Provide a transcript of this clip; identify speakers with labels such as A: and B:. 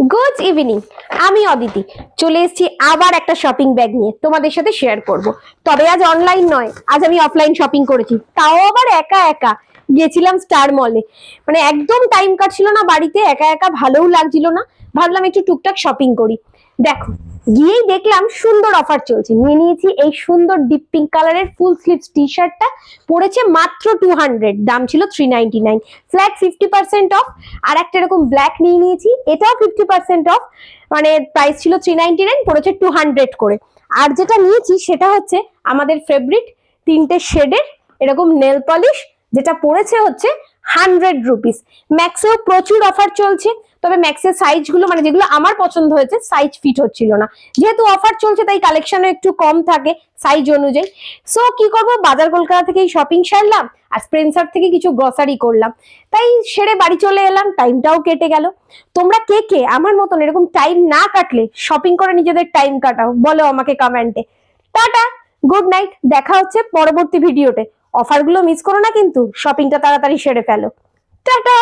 A: Good evening. আমি অদিতি চলে এসেছি আবার একটা শপিং ব্যাগ নিয়ে তোমাদের সাথে শেয়ার করব। তবে আজ অনলাইন নয়, আজ আমি অফলাইন শপিং করেছি, তাও আবার একা একা। গেছিলাম স্টার মলে। মানে একদম টাইম কাটছিল না বাড়িতে, একা একা ভালোও লাগছিল না। ভাবলাম একটু টুকটাক শপিং করি। দেখো, গিয়েই দেখলাম সুন্দর অফার চলছে। নিয়ে নিয়েছি এই সুন্দর ডিপ পিঙ্ক কালারের ফুল স্লিভস টি শার্টটা। পড়েছে মাত্র 200, দাম ছিল 399, ফ্ল্যাট 50% অফ। আর একটা এরকম ব্ল্যাক নিয়ে নিয়েছি, এটাও 50% অফ। মানে প্রাইস ছিল 399, পড়েছে 200 করে। আর যেটা নিয়েছি সেটা হচ্ছে আমাদের ফেভারিট তিনটে শেডের এরকম নেল পলিশ, যেটা পড়েছে হচ্ছে 100 রুপিস। ম্যাক্সেও প্রচুর অফার চলছে, তবে ম্যাক্সের সাইজ গুলো মানে যেগুলো আমার পছন্দ হয়েছে সাইজ ফিট হচ্ছিল না। যেহেতু অফার চলছে তাই কালেকশনও একটু কম থাকে সাইজ অনুযায়ী। সো কি করবো, বাজার কলকাতা থেকে শপিং সারলাম আর স্পেন্সার থেকে কিছু গ্রসারি করলাম। তাই সেরে বাড়ি চলে এলাম, টাইমটাও কেটে গেল। তোমরা কে কে আমার মতন এরকম টাইম না কাটলে শপিং করে নিজেদের টাইম কাটাও, বলো আমাকে কমেন্টে। টাটা, গুড নাইট, দেখা হচ্ছে পরবর্তী ভিডিওতে। অফারগুলো মিস করো না কিন্তু, শপিংটা তাড়াতাড়ি সেরে ফেলো। টাটা।